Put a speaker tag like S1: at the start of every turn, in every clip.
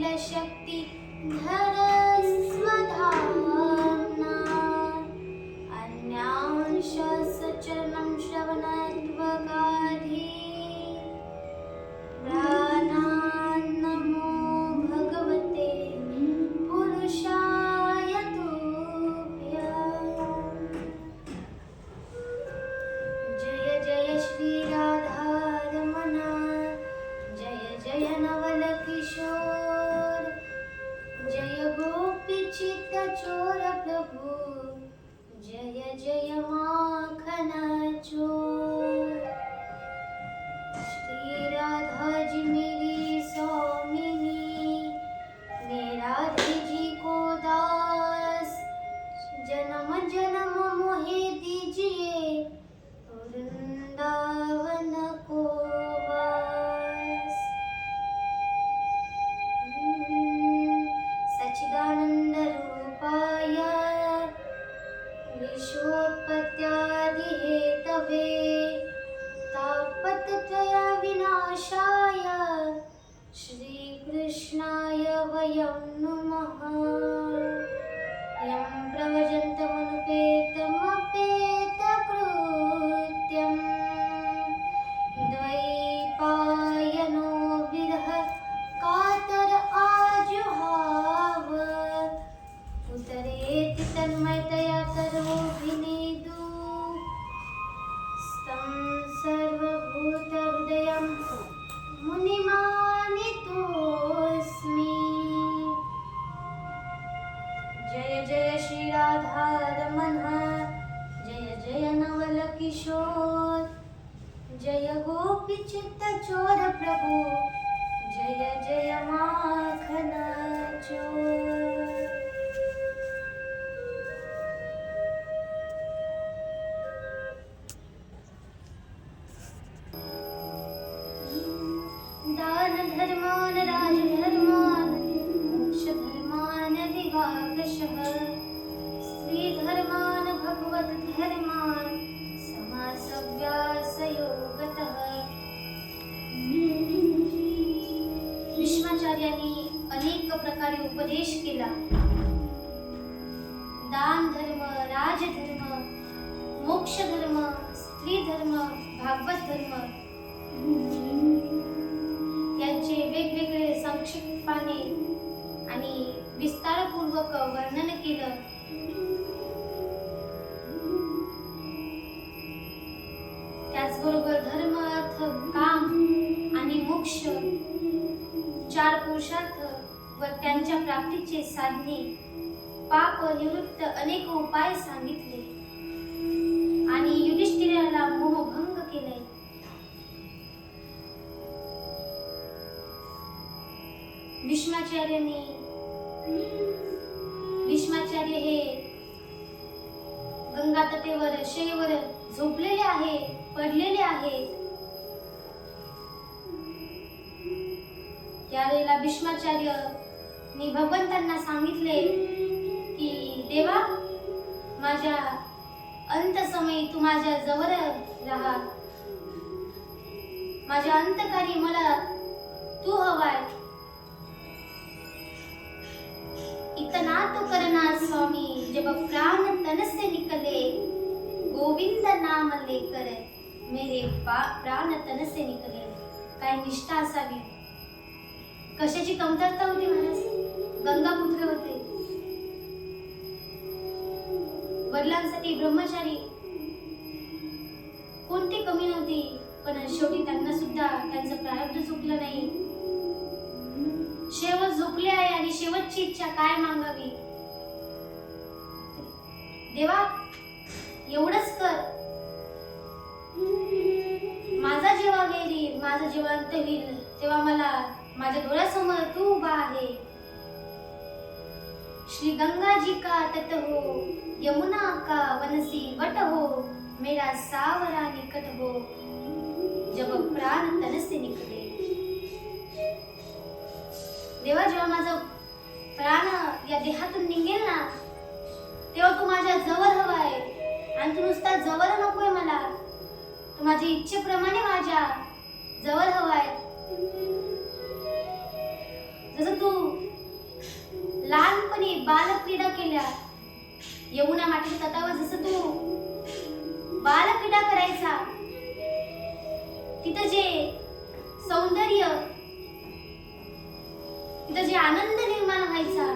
S1: अखिल शक्ति धर स्वधाम्ना अन्यांश सचरणं श्रवणत्वगाधि प्राणान्नमो भगवते पुरुषाय तुभ्यम्। जय जय श्री राधारमण, जय जय नवल किशोर, जय गोपी चित्त चोर प्रभु, जय जय माखन चोर। श्री राधा जी मेरी स्वामिनी, मेरा जी को दास, जन्म जन्म मोहे दीजिए वृंदावन को वास। सच्चिदानंद रूपाय विश्वोत्पत्त्यादि हेतवे तापत्रय विनाशाय श्री कृष्णाय वयं नमः। यं प्रव्रजन्तमनुपेतमपेतकृत्यं द्वैपायनो विरह कातर आजुहाव उतरेति तन्मयतया तरोभिनेदु स्तं सर्वभूतहृदयं मुनिमानितोऽस्मि। जय जय श्री राधारमण, जय जय नवल किशोर, जय गोपी चित्त चोर प्रभु, जय जय माखन चोर। दान धर्मान राजधर्मान मोक्ष धर्मान विभागशः स्त्री धर्मान भगवत धर्मान समासव्यासयोगतः। भीष्माचार्यांनी अनेक प्रकारे उपदेश केला। दान धर्म, राजधर्म, मोक्ष धर्म, स्त्री धर्म, भागवत धर्म यांचे वेगवेगळे संक्षिप्तपणे आणि विस्तारपूर्वक वर्णन केलं। त्याचबरोबर धर्म, अर्थ, काम आणि मोक्ष चार पुरुषार्थ व त्यांच्या प्राप्तीचे साधने, पाप निवृत्त अनेक उपाय सांगितले आणि युधिष्ठिराला मोहभंग केले। भीष्माचार्य हे गंगा तटेवर शय्येवर झोपलेले आहे, पडलेले आहेत। त्यावेळेला भीष्माचार्यांनी भगवंतांना सांगितले की देवा, माझ्या अंतसमयी तू माझ्या जवळ राहा, माझ्या अंतकारी मला तू हवाय। इतना तो करना स्वामी, जब प्राण तन से निकले, गोविंद नाम लेकर मेरे प्राण तन से निकले। काय निष्ठा असावी, कशाची कमतरता होती महाराज? गंगापुत्र होते, वडिलांसाठी ब्रह्मचारी, कोणती कमी नव्हती, पण शेवटी त्यांना सुद्धा त्यांचं प्रारब्ध चुकलं नाही। शेवट झोपले आहे आणि शेवटची इच्छा काय मागावी? देवा, एवढंच कर, माझा जेव्हा वेळ येईल, माझं जेव्हा अंत होईल, तेव्हा मला माझ्या डोळ्यासमोर तू उभा आहे। श्री गंगा जी का तट हो, यमुना का वनसी वट हो, मेरा सावरा निकट हो, जब प्राण तन से निकले। देवा, जेव्हा माझा प्राण या देहातून निघेल ना, तेव्हा तू माझ्या जवळ हवाय, आणि तू नुसता जवळ नकोय मला, तू माझ्या इच्छेप्रमाणे माझ्या जवळ हवाय। जसं तू लहानपणी बालक्रीडा केल्या, यमुना मातेच्या तटावर जसं तू बालक्रीडा करायचा, तिथं जे सौंदर्य, तिथं जे आनंद निर्माण व्हायचा,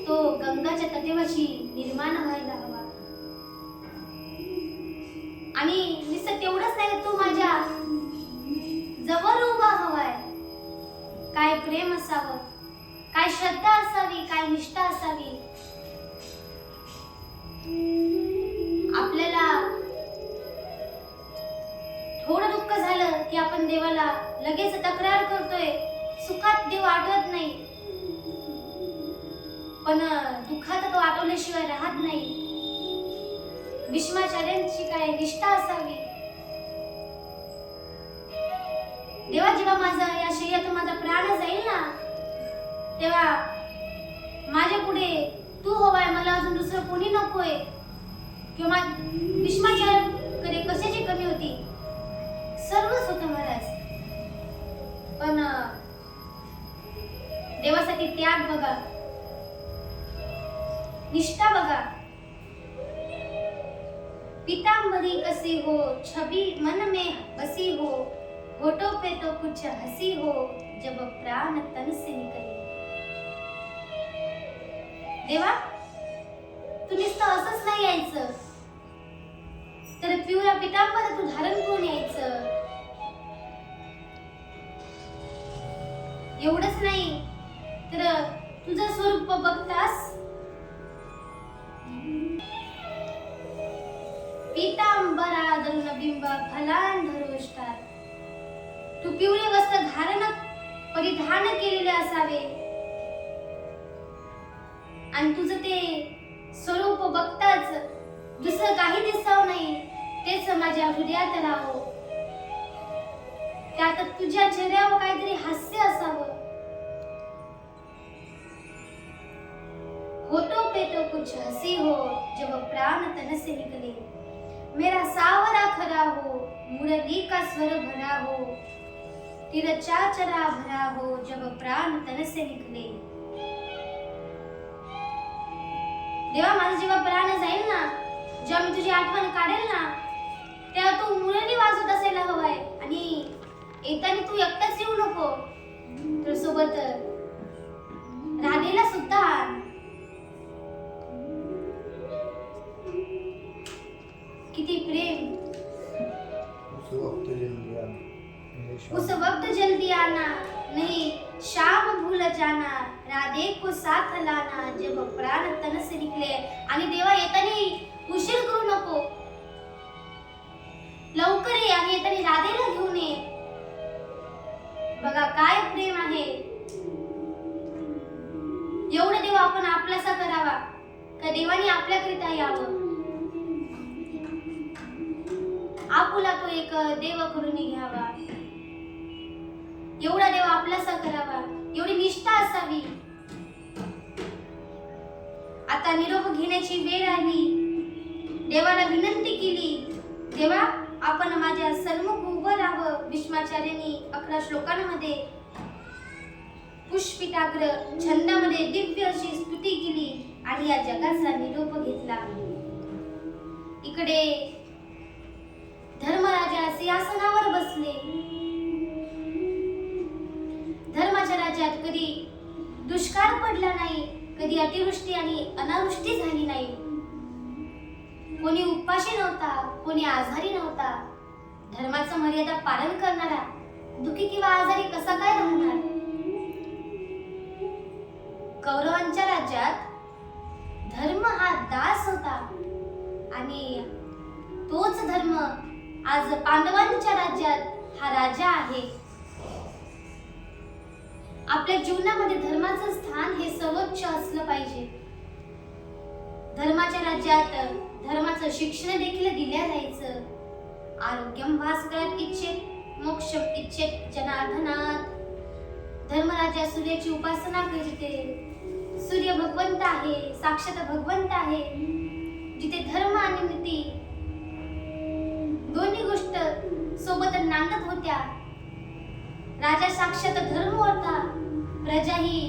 S1: तो गंगाच्या तटेवरची निर्माण व्हायला हवा. आणि नुसतं तेवढंच नाही, तू माझ्या जवळ उभा हवाय. काय प्रेम असावं, काय श्रद्धा असावी, काय निष्ठा असावी. आपल्याला थोडं दुःख झालं की आपण देवाला लगेच तक्रार करतोय, सुखात देव आठवत नाही, पण दुःखात तो आठवल्याशिवाय राहत नाही. भीष्माचार्यांची काय निष्ठा असावी. देवा, जेव्हा माझा या शरीरात माझा प्राण जाईल ना, तेव्हा माझ्या पुढे तू हवाय, मला अजून दुसरं कोणी नकोय. किंवा भीष्माचार्याकडे कशाची कमी होती, सर्वच होतं महाराज. पण देवासाठी त्याग बघा, निष्ठा बघा. पीतांबरी कसी हो, छवि मन में बसी हो, होठों पे तो कुछ हंसी हो, जब प्राण तन से निकले. देवा, तू नुसतं असंच नाही यायचं, तर पिवळा पितांबर तू धारण करून यायचं. एवढंच नाही तर तुझं स्वरूप बघतास, पीतांबरा धरून बिंब फलांधरोष्टार. तू पिवळे वस्त्र परिधान केलेले असावे, आणि तुझं ते स्वरूप बघताच दुसरं काही दिसावं नाही, तेच माझ्या हृदयात राहो. त्यात तुझ्या चेहऱ्यावर काहीतरी हास्य असावं. होठों पे तो कुछ हंसी हो, जब प्राण तन से निकले. मेरा सावरा खरा हो, मुरली का स्वर भरा हो, तिरचा चरा भरा हो, जब प्राण तन से निकले. देवा, माझा जेव्हा प्राण जाईल ना, जेव्हा मी तुझी आठवण काढेल ना, तेव्हा तू मुरली वाजवत असायला हवाय. आणि येताना तू एकटाच येऊ नको, तर सोबत राधेला सुद्धा आण. किती प्रेम. उस वक्त जल्दी आना, नहीं शाम भूल जाना, राधे को साथ लाना, जब प्राण तन से निकले. आणि देवा, येताना उशीर करू नको, लवकर ये आणि येताना राधेला घेऊन ये. बघा काय प्रेम आहे. एवढं देव आपण आपलासा करावा का देवाने आपल्याकरिता यावं. आपुला तो एक देव करून घ्यावा, एवढा देव आपलासा करावा, एवढी निष्ठा असावी. आता निरोप घेण्याची वेळ आली. देवाला विनंती केली, देवा, आपण माझ्या सन्मुख उभं राहावं. भीष्माचार्यांनी 11 श्लोकांमध्ये पुष्पिताग्र छंदामध्ये दिव्य अशी स्तुती केली आणि या जगाचा निरोप घेतला. इकडे धर्मराजा सिंहासनावर बसले. धर्माच्या राज्यात कधी दुष्काळ पडला नाही, कधी अतिवृष्टी आणि अनावृष्टी झाली नाही. कोणी उपाशी नव्हता, कोणी आजारी नव्हता. धर्माचं मर्यादा पालन करणारा दुखी किंवा आजारी कसा काय राहणार. कौरवांच्या राज्यात धर्म हा दास होता आणि तोच धर्म आज पांडवांच्या राज्यात हा राजा आहे. आपल्या जीवनामध्ये धर्माचं स्थान हे सर्वोच्च असलं पाहिजे. धर्माच्या राज्यात धर्माचं शिक्षण देखील दिल्या जायचं. आरोग्यम भास्करात इच्छेत मोक्षम इच्छेत जनार्दनात. धर्मराजा सूर्याची उपासना करते. सूर्य भगवंत आहे, साक्षात भगवंत आहे. जिथे धर्म आणि नीती दोन्ही गोष्ट सोबत नांदत होत्या. राजा साक्षात धर्म होता, प्रजा ही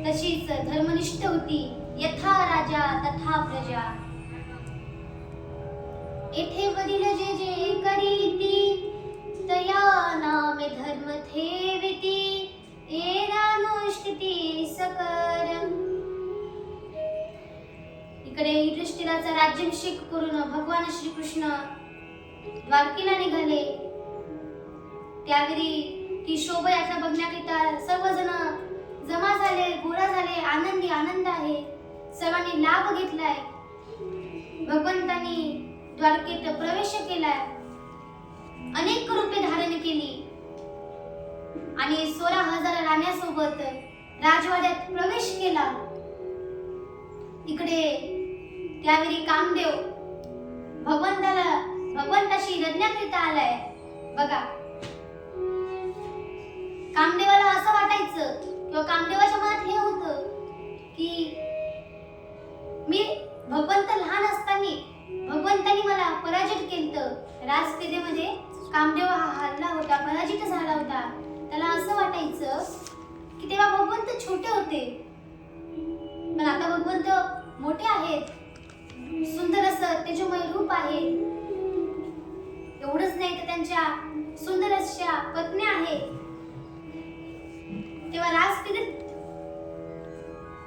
S1: तशीच धर्मनिष्ठ होती. यथा राजा तथा प्रजा. येथे वडील जे जे करीती तया नामे धर्म ठेविती. एरानुष्ठिती सकल. इकडे युधिष्ठिराचा राज्याभिषेक करून भगवान श्रीकृष्ण द्वारकेला निघाले. त्यावेळी ती शोभायात्रा बघण्याकरिता सर्वजण जमा झाले, गोळा झाले. आनंदी आनंद आहे. सर्वांनी लाभ घेतलाय. भगवंतांनी द्वारकेत प्रवेश केलाय. अनेक रूपे धारण केली आणि 16,000 राण्यांसोबत राजवाड्यात प्रवेश केला. इकडे त्यावेळी कामदेव भगवंताशी लढण्याकरिता आलाय. बघा, कामदेवाला असं वाटायचं किंवा कामदेवाच्या मनात हे होतं की मी भगवंत लहान असताना भगवंतानी मला पराजित केलं. राजपेठेमध्ये कामदेव हा हरला होता, पराजित झाला होता. त्याला असं वाटायचं की तेव्हा भगवंत छोटे होते, पण आता भगवंत मोठे आहेत. सुंदर असं तेजोमय रूप आहे. एवढंच नाही तर त्यांच्या सुंदर अशा पत्नी आहेत. तेव्हा राजपेठेत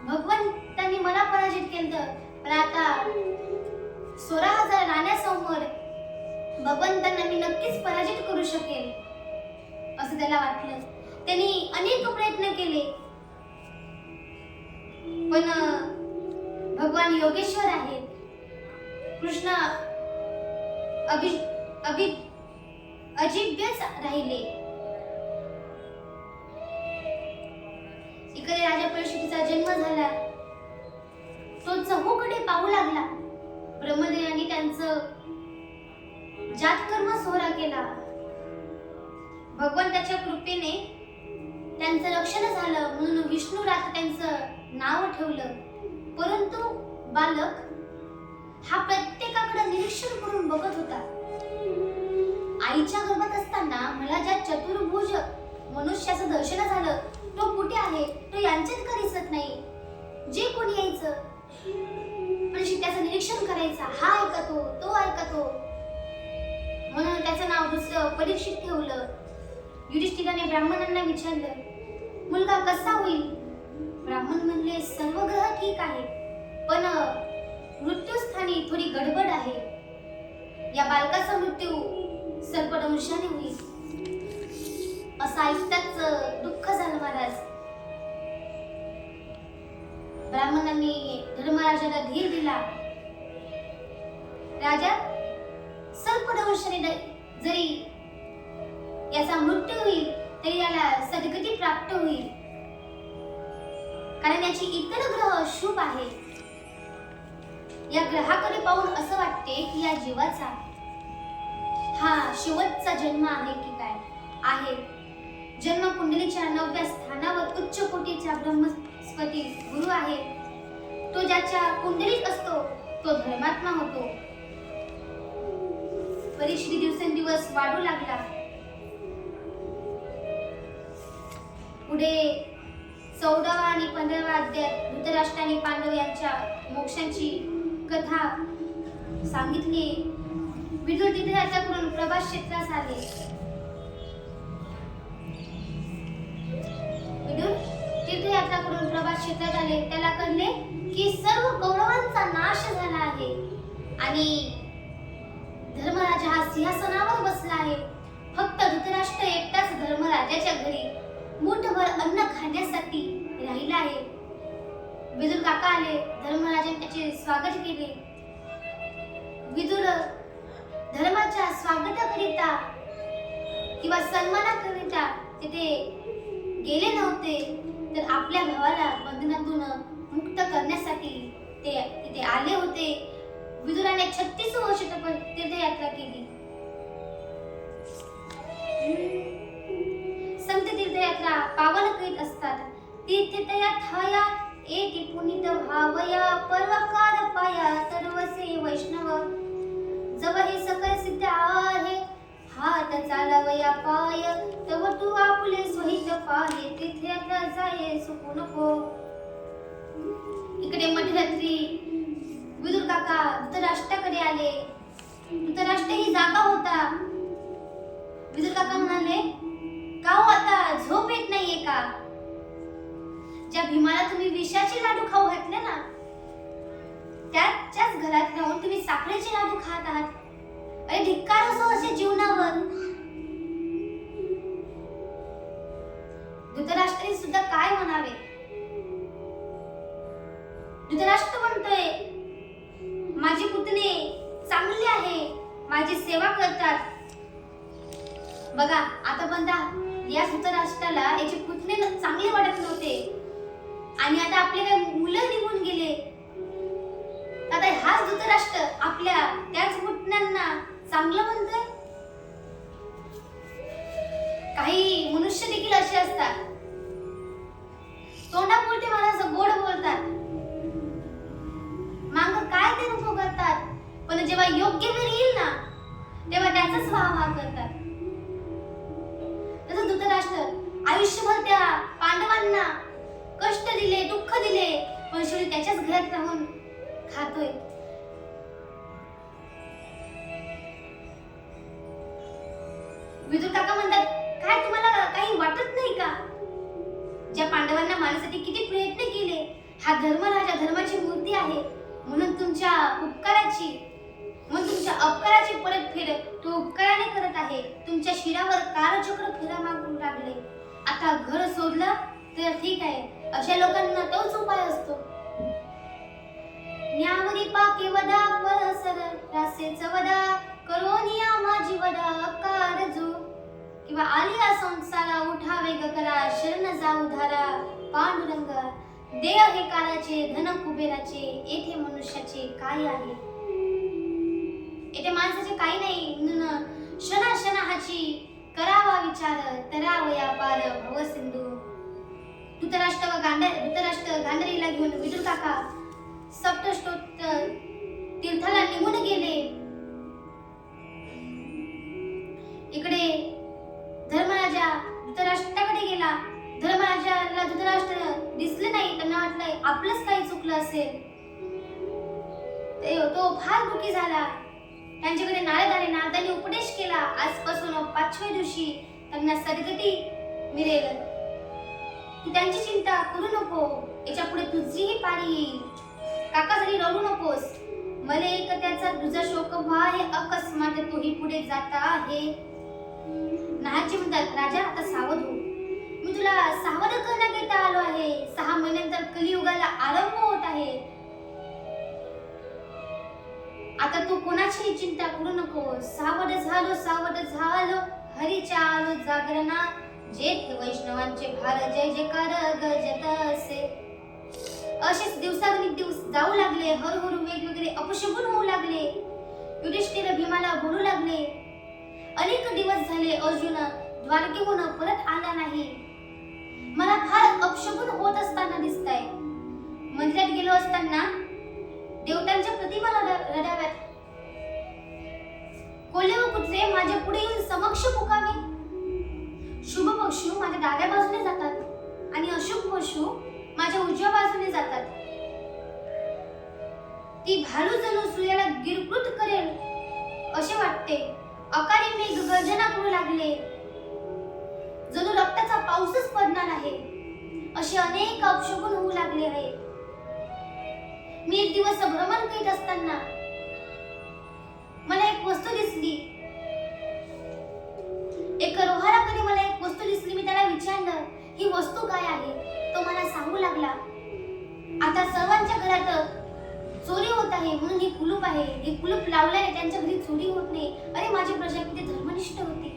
S1: भगवंतांनी मला पराजित केलं, पण आता 16,000 राण्यांसमोर भगवंतांना मी नक्कीच पराजित करू शकेल असं त्याला वाटलं. त्यांनी अनेक प्रयत्न केले, पण भगवान योगेश्वर आहेत. कृष्ण अजिभ्यच राहिले. इकडे राजा परीक्षितीचा जन्म झाला. तो चहूकडे पाहू लागला. ब्रह्मदेवाने त्यांचं जातकर्म सोहरा केला. भगवंताच्या कृपेने त्यांचं रक्षण झालं म्हणून विष्णुरात त्यांचं नाव ठेवलं. परंतु बालक हा प्रत्येकाकडे निरीक्षण करून बघत होता. आईच्या गर्भात असताना मला ज्या चतुर्भुज मनुष्याचं दर्शन झालं तो कुठे आहे, तो यांच्यात का दिसत नाही. जे कोणी यायचं पण त्याचं निरीक्षण करायचा. हा ऐकतो, तो ऐकतो. म्हणून त्याचं नाव दुसरं परीक्षित ठेवलं. युधिष्ठिराने ब्राह्मणांना विचारलं, मुलगा कसा होईल? ब्राह्मण म्हणले, सर्व ग्रह ठीक आहे, पण मृत्यूस्थानी थोडी गडबड आहे. या बालकाचा मृत्यू सर्पदंशाने होईल. असं ऐकताच दुःख झालं महाराज. ब्राह्मणांनी धर्मराजाला धीर दिला. राजा, सर्पदंशाने जरी याचा मृत्यू होईल तरी याला सद्गती प्राप्त होईल, कारण याची इतर ग्रह शुभ आहे. या ग्रहाकडे पाहून असं वाटते की या जीवाचा हा शेवटचा जन्म आहे की काय आहे. जन्म कुंडलीच्या 9व्या स्थानावर उच्च कोटीचा ब्रह्मस्पती गुरु आहे. तो ज्याच्या कुंडलीत असतो तो धर्मात्मा होतो. परीक्षित दिवसेंदिवस वाढू लागला. पुढे 14वा आणि 15वा अध्यायात धृतराष्ट्राने पांडव यांच्या मोक्षाची कथा सांगितली. विदुर तीर्थयात्रा करून प्रभास क्षेत्रास आले. विदुर तीर्थयात्रा करून प्रभास क्षेत्रात आले. त्याला कळले की सर्व कौरवांचा नाश झाला आहे आणि धर्मराजा हा सिंहासनावर बसला आहे. फक्त धृतराष्ट्र एकटाच धर्मराजाच्या घरी मुठभर अन्न खाण्यासाठी राहिला आहे. विदुर काका आले. धर्मराजाने त्याचे स्वागत केले. विदुर धर्माच्या स्वागताकरिता किंवा सन्मानाकरिता तिथे गेले नव्हते, तर आपल्या भावाला बंधनातून मुक्त करण्यासाठी ते तिथे आले होते. विदुराने 36 वर्ष तीर्थयात्रा केली. संत तीर्थयात्रा पावन करीत असतात. तीर्थयात्राया एति पुनीत भावया पर्वकार पाया सर्वसे वैष्णव. जव हे सकल सिद्ध आहे हात चालवया पाय, तव तू आपुले सोहित पाहे. तीर्थयात्रा जाये सुकू नको. इकडे मध्यरात्री विदुर काका धृतराष्ट्राकडे आले. धृतराष्ट्र ही जागा होता. विदुर काका म्हणाले, का हो आता झोप येत नाहीये का? ज्या भीमाला तुम्ही विषाचे लाडू खाऊ घातले ना, त्याच्याच घरात राहून तुम्ही साखरेचे लाडू खात आहात. अरे धिक्कार असो असे जीवनावर. धृतराष्ट्राने सुद्धा काय म्हणावे. धृतराष्ट्र म्हणतोय, माझे पुतणे चांगले आहे, माझी सेवा करतात. बघा आतापर्यंत या धृतराष्ट्राला याचे पुतणे चांगले वाटत नव्हते आणि आता आपले काही मुलं निघून गेले. आता हाच धृतराष्ट्र आपल्या त्याच पुतण्यांना चांगलं म्हणतोय. काही मनुष्य देखील असे असतात, तोंडापुरते महाराज गोड बोलतात, माग काय ते नको करतात, पण जेव्हा योग्य वेळ येईल ना तेव्हा त्याचाच वाह करतात. तसं धृतराष्ट्र आयुष्यभर त्या पांडवांना कष्ट दिले, दुःख दिले, पण शेवटी त्याच्याच घरात राहून खातोय. विदुर काका म्हणतात, काय तुम्हाला काही वाटत नाही का? ज्या पांडवांना मारण्यासाठी किती प्रयत्न केले, हा धर्मराजा धर्माची मूर्ती आहे, म्हणून तुमच्या अपकाराची परतफेड तो उपकाराने करत आहे. तुमच्या शिरावर कालचक्र फिरा मागू लागले. आता घर सोडलं तर ठीक आहे, अशा लोकांना तोच उपाय असतो. न्यावरी पाके वदा परसर रासेच वदा करोनिया माझी वदा कारजू किंवा आलिया संसारा उठावे गकरा शरण जाऊ धारा पांडुरंग देह हे कालाचे धन कुबेराचे येथे मनुष्याचे काय आहे. येथे माणसाचे काही नाही म्हणून क्षणा क्षणाची करावा विचार तरावया पार भव सिंधू. धृतराष्ट्र गांधारीला घेऊन विदुर काका सप्तशोत तीर्थाला निघून गेले. इकडे धर्मराजा धृतराष्ट्राकडे गेला. धर्मराजाला धृतराष्ट्र दिसले नाही. त्यांना वाटलं आपलंच काही चुकलं असेल. तो फार दुःखी झाला. त्यांच्याकडे नारद आले. नारदाने उपदेश केला, आजपासून 5व्या दिवशी त्यांना सद्गती मिळेल. तू त्यांची चिंता करू नको, याच्या पुढे तुझीही पारी येईल. काकासाठी रडू नकोस, मले एक त्याचा तुझा शोक व्हा हे अकस्मात तोही पुढे जाता आहे. नारदजी म्हणतात, राजा आता सावध हो, मी तुला सावध करण्याकरिता आलो आहे. 6 महिन्यानंतर कलियुगाला आरंभ होत आहे. आता तू कोणाची चिंता करू नको. सावध झालो हरीच्या आलो जागरणा. जेठ वैष्णवांचे भार जय जयकार गजत असे. असेच दिवसागणिक दिवस जाऊ लागले. हरहर वेगवेगळे अपशकुन होऊ लागले. युधिष्ठिर भीमाला बोलू लागले, अनेक दिवस झाले अर्जुन द्वारकेहून परत आला नाही. मला फार अपशकुन होत असताना दिसतंय. मंदिरात गेलो असताना देवतांच्या प्रतिमा रडाव्यात. कोल्हे व कुत्रे माझ्या पुढे येऊन समक्ष पुकावे. शुभ पशु माझ्या डाव्या बाजूने जातात आणि अशुभ पशु माझ्या उजव्या बाजूने जातात. ती भालू जणू सूर्याला गिरकृत करेल असे वाटते. अकाली मेघ गर्जना करू लागले, जणू रक्ताचा पाऊसच पडणार आहे. असे अनेक अपशकुन होऊ लागले आहे. मी एक दिवस भ्रमण करीत असताना मला एक वस्तू दिसली. एक रोहाराकडे मला एक वस्तू दिसली. मी त्याला विचारलं, ही वस्तू काय आहे? तो मला सांगू लागला, आता सर्वांच्या घरात चोरी होत आहे म्हणून ही कुलूप आहे. हे कुलूप लावल्याने त्यांच्या घरी चोरी होत नाही. अरे माझी प्रजा किती धर्मनिष्ठ होती.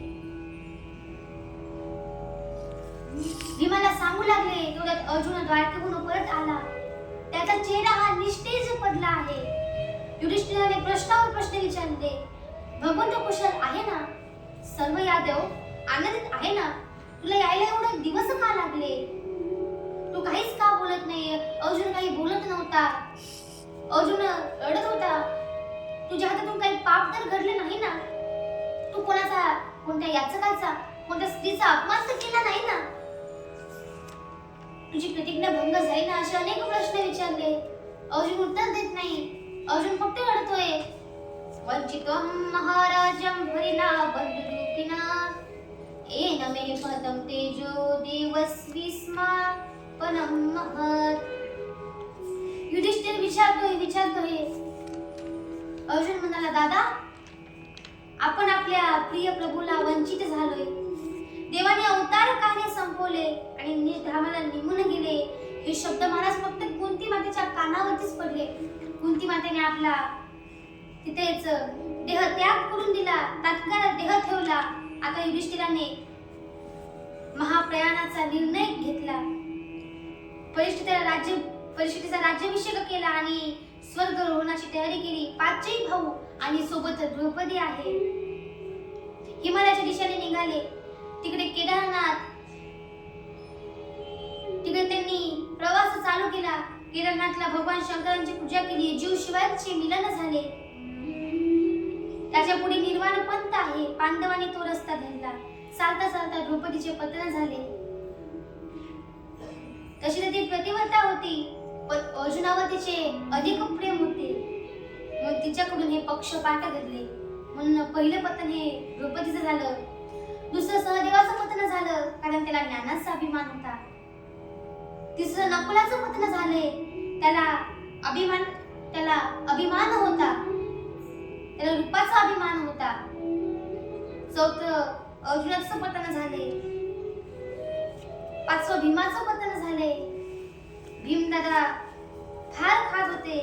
S1: भीमाला सांगू लागले. तेवढ्यात अर्जुन द्वारकेहून परत आला. त्याचा चेहरा हा निस्तेज पडला आहे. युधिष्ठिराने प्रश्नावर प्रश्न विचारले. भगवंत कुशल आहे ना? सर्व यादव आनंदित आहे ना? तुला यायला एवढे दिवस का लागले? तू काहीच का बोलत नाही? अर्जुन काही बोलत नव्हता. अर्जुन रडत होता. तुझ्या हातातून काही पाप तर घडले नाही ना? तू कोणत्या याचकाचा, कोणत्या स्त्रीचा अपमान तर केला नाही ना? तुझी प्रतिज्ञा भंग झाली ना, असे अनेक प्रश्न विचारले. अर्जुन उत्तर देत नाही. अर्जुन फक्त रडतोय. वंचितं महाराजं हरिणा बंधुरूपिणा येन मे पदं तेजो देवस्विस्मापनं महत्. युधिष्ठिर विचारतोय. अर्जुन म्हणाला, दादा, आपण आपल्या प्रिय प्रभूला वंचित झालोय. देवाने अवतार कार्य संपवले आणि निधामाला निघून गेले. हे शब्द महाराज फक्त कुंती मातेच्या कानावरतीच पडले. कुंती मातेने आपला तिथेच देह त्याग करून दिला, तात्काळ देह ठेवला. आता युधिष्ठिराने महाप्रयाणाचा निर्णय घेतला. परीक्षितीचा राज्याभिषेक केला आणि स्वर्गारोहणाची तयारी केली. 5 भाऊ आणि सोबत द्रौपदी आहे. हिमालयाच्या दिशेने निघाले. तिकडे केदारनाथ, तिकडे त्यांनी प्रवास चालू केला. केदारनाथला भगवान शंकरांची पूजा केली. जीव शिवांचे मिलन झाले. त्याच्या पुढे निर्वाण पंथ आहे. पांडवांनी तो रस्ता धरला. चालता चालता द्रौपदीचे पतन झाले. तशी ती प्रतिव्रता होती, पण अर्जुनावर तिचे अधिक प्रेम होते. मग तिच्याकडून हे पक्षपात घडले. म्हणून पहिलं पतन हे द्रौपदीचं झालं. दुसरं सहदेवाचं पतन झालं, कारण त्याला ज्ञानाचा अभिमान होता. तिसरं नकुलाचं पतन झाले, त्याला अभिमान होता, त्याला रूपाचा अभिमान होता. चौथं अर्जुनाचं पतन झाले. 5वं भीमाचं पतन झाले. भीमदादा फार खात होते.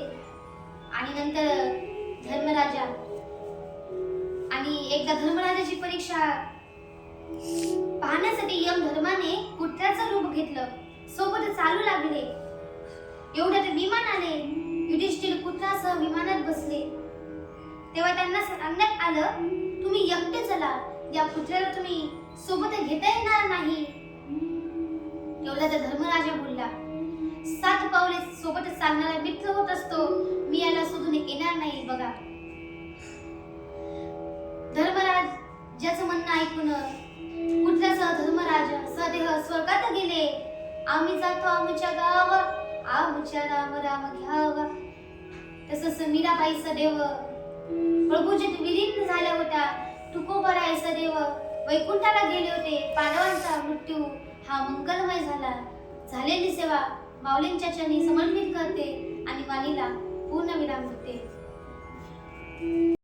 S1: आणि नंतर धर्मराजा, आणि एकदा धर्मराजाची परीक्षा पाहण्यासाठी यमधर्माने कुत्र्याचं रूप घेतलं. सोबत चालू लागले. एवढ्यात विमान आले. युधिष्ठिर कुत्रासह विमानात बसले. तेव्हा त्यांना सांगण्यात आलं, तुम्ही एकटे चला, या कुत्र्याला तुम्ही सोबत घेता येणार नाही. एवढ्यात धर्मराजा बोलला, 7 पावले सोबत चालणारा मित्र होत असतो, मी याला सोडून येणार नाही. बघा, धर्मराजाचं म्हणणं ऐकून कुत्र्यासह धर्मराज सदेह स्वर्गात गेले. आम्ही जातो आमच्या गावा, आमच्या राम राम घ्यावा. तसंच मीराबाई सदैव प्रभूजीत विलीन झाल्या होत्या. तुकोबराय सदैव वैकुंठाला गेले होते. पांडवांचा मृत्यू हा मंगलमय झाला. झालेली सेवा माऊलींच्या चरणी समर्पित करते आणि वाणीला पूर्ण विराम देते.